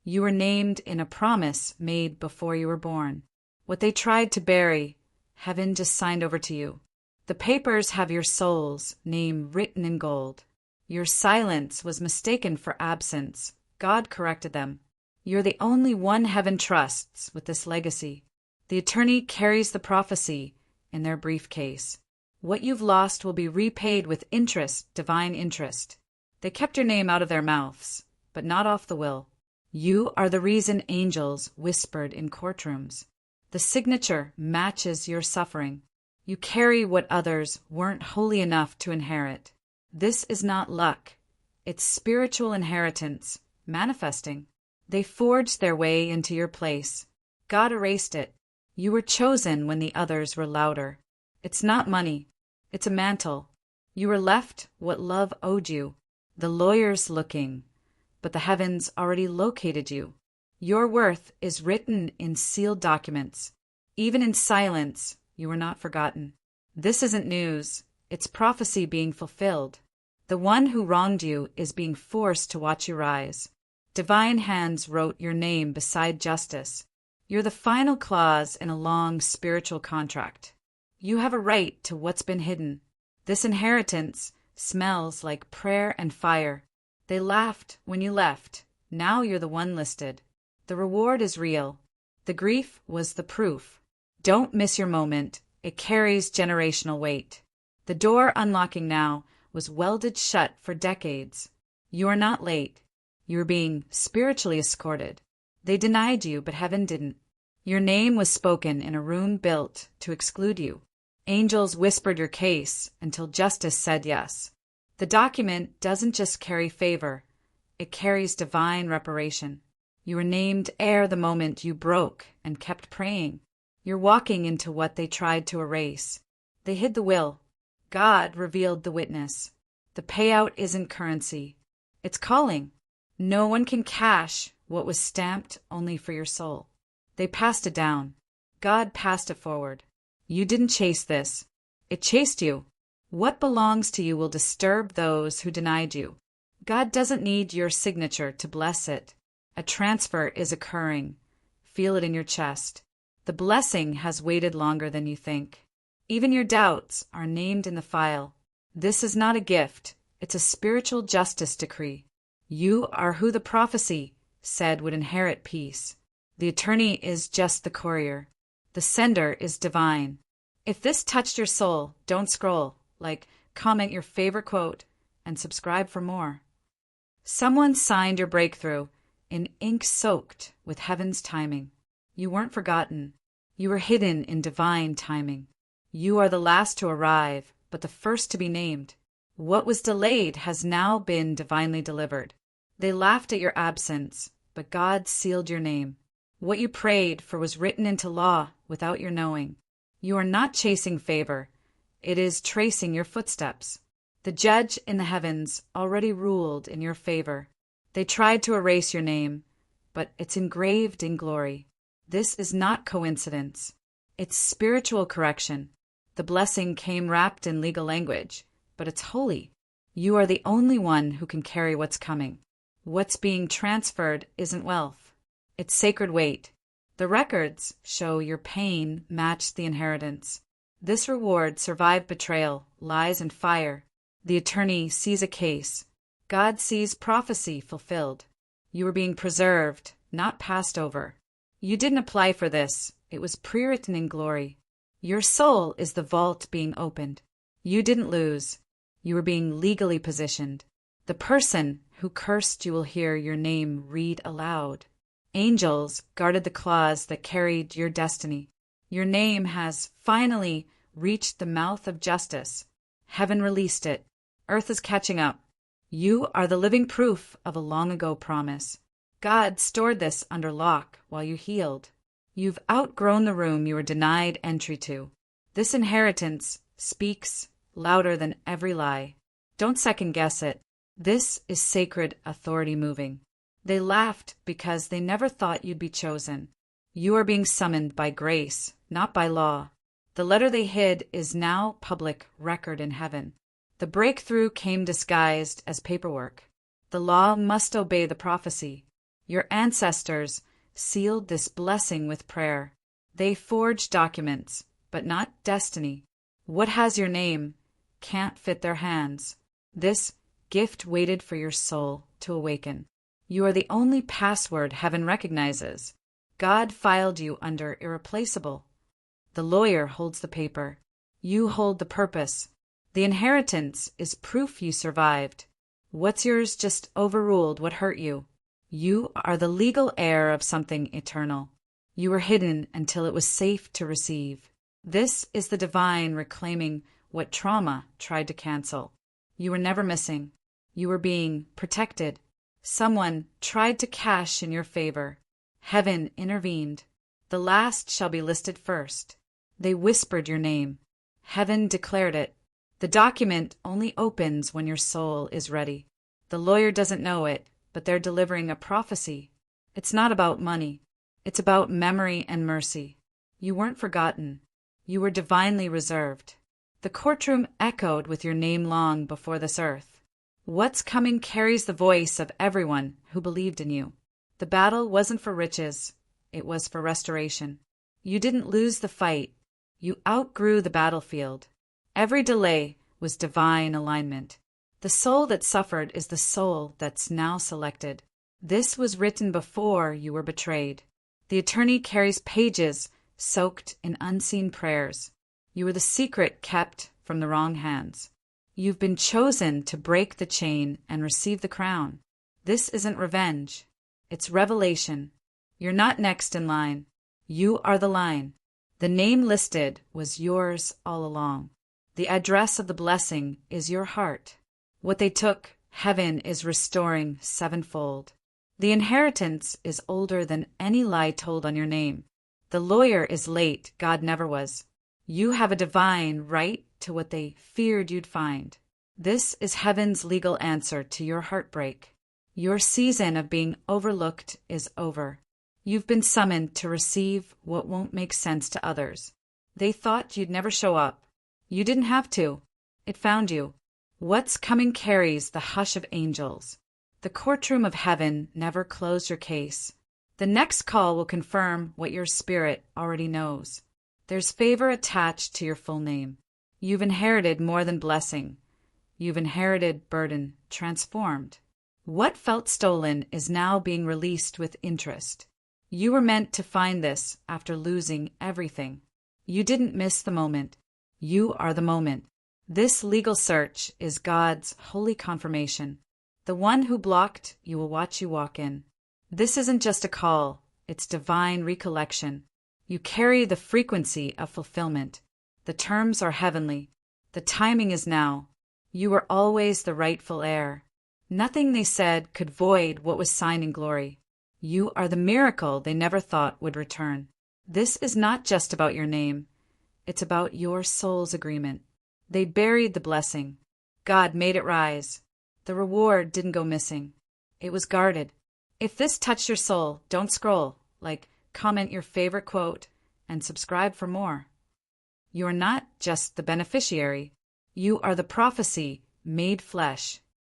You were named in a promise made before you were born. What they tried to bury, heaven just signed over to you. The papers have your soul's name written in gold. Your silence was mistaken for absence. God corrected them. You're the only one heaven trusts with this legacy. The attorney carries the prophecy in their briefcase. What you've lost will be repaid with interest, divine interest. They kept your name out of their mouths, but not off the will. You are the reason angels whispered in courtrooms. The signature matches your suffering. You carry what others weren't holy enough to inherit. This is not luck. It's spiritual inheritance, manifesting. They forged their way into your place. God erased it. You were chosen when the others were louder. It's not money. It's a mantle. You were left what love owed you. The lawyer's looking, but the heavens already located you. Your worth is written in sealed documents. Even in silence, you were not forgotten. This isn't news. It's prophecy being fulfilled. The one who wronged you is being forced to watch you rise. Divine hands wrote your name beside justice. You're the final clause in a long spiritual contract. You have a right to what's been hidden. This inheritance smells like prayer and fire. They laughed when you left. Now you're the one listed. The reward is real. The grief was the proof. Don't miss your moment. It carries generational weight. The door unlocking now was welded shut for decades. You are not late. You are being spiritually escorted. They denied you, but heaven didn't. Your name was spoken in a room built to exclude you. Angels whispered your case until justice said yes. The document doesn't just carry favor. It carries divine reparation. You were named heir the moment you broke and kept praying. You're walking into what they tried to erase. They hid the will. God revealed the witness. The payout isn't currency. It's calling. No one can cash what was stamped only for your soul. They passed it down. God passed it forward. You didn't chase this. It chased you. What belongs to you will disturb those who denied you. God doesn't need your signature to bless it. A transfer is occurring. Feel it in your chest. The blessing has waited longer than you think. Even your doubts are named in the file. This is not a gift. It's a spiritual justice decree. You are who the prophecy said would inherit peace. The attorney is just the courier. The sender is divine. If this touched your soul, don't scroll. Comment your favorite quote and subscribe for more. Someone signed your breakthrough in ink soaked with heaven's timing. You weren't forgotten. You were hidden in divine timing. You are the last to arrive, but the first to be named. What was delayed has now been divinely delivered. They laughed at your absence, but God sealed your name. What you prayed for was written into law without your knowing. You are not chasing favor. It is tracing your footsteps. The judge in the heavens already ruled in your favor. They tried to erase your name, but it's engraved in glory. This is not coincidence. It's spiritual correction. The blessing came wrapped in legal language, but it's holy. You are the only one who can carry what's coming. What's being transferred isn't wealth. It's sacred weight. The records show your pain matched the inheritance. This reward survived betrayal, lies, and fire. The attorney sees a case. God sees prophecy fulfilled. You are being preserved, not passed over. You didn't apply for this. It was pre-written in glory. Your soul is the vault being opened. You didn't lose. You were being legally positioned. The person who cursed you will hear your name read aloud. Angels guarded the claws that carried your destiny. Your name has finally reached the mouth of justice. Heaven released it. Earth is catching up. You are the living proof of a long-ago promise. God stored this under lock while you healed. You've outgrown the room you were denied entry to. This inheritance speaks louder than every lie. Don't second-guess it. This is sacred authority moving. They laughed because they never thought you'd be chosen. You are being summoned by grace, not by law. The letter they hid is now public record in heaven. The breakthrough came disguised as paperwork. The law must obey the prophecy. Your ancestors sealed this blessing with prayer. They forged documents, but not destiny. What has your name can't fit their hands. This gift waited for your soul to awaken. You are the only password heaven recognizes. God filed you under irreplaceable. The lawyer holds the paper. You hold the purpose. The inheritance is proof you survived. What's yours just overruled what hurt you. You are the legal heir of something eternal. You were hidden until it was safe to receive. This is the divine reclaiming what trauma tried to cancel. You were never missing. You were being protected. Someone tried to cash in your favor. Heaven intervened. The last shall be listed first. They whispered your name. Heaven declared it. The document only opens when your soul is ready. The lawyer doesn't know it, but they're delivering a prophecy. It's not about money. It's about memory and mercy. You weren't forgotten. You were divinely reserved. The courtroom echoed with your name long before this earth. What's coming carries the voice of everyone who believed in you. The battle wasn't for riches. It was for restoration. You didn't lose the fight. You outgrew the battlefield. Every delay was divine alignment. The soul that suffered is the soul that's now selected. This was written before you were betrayed. The attorney carries pages soaked in unseen prayers. You were the secret kept from the wrong hands. You've been chosen to break the chain and receive the crown. This isn't revenge. It's revelation. You're not next in line. You are the line. The name listed was yours all along. The address of the blessing is your heart. What they took, heaven is restoring sevenfold. The inheritance is older than any lie told on your name. The lawyer is late, God never was. You have a divine right to what they feared you'd find. This is heaven's legal answer to your heartbreak. Your season of being overlooked is over. You've been summoned to receive what won't make sense to others. They thought you'd never show up. You didn't have to. It found you. What's coming carries the hush of angels. The courtroom of heaven never closed your case. The next call will confirm what your spirit already knows. There's favor attached to your full name. You've inherited more than blessing. You've inherited burden transformed. What felt stolen is now being released with interest. You were meant to find this after losing everything. You didn't miss the moment. You are the moment. This legal search is God's holy confirmation. The one who blocked, you will watch you walk in. This isn't just a call, it's divine recollection. You carry the frequency of fulfillment. The terms are heavenly. The timing is now. You were always the rightful heir. Nothing they said could void what was signed in glory. You are the miracle they never thought would return. This is not just about your name. It's about your soul's agreement. They buried the blessing. God made it rise. The reward didn't go missing. It was guarded. If this touched your soul, don't scroll. Comment your favorite quote and subscribe for more. You are not just the beneficiary. You are the prophecy made flesh.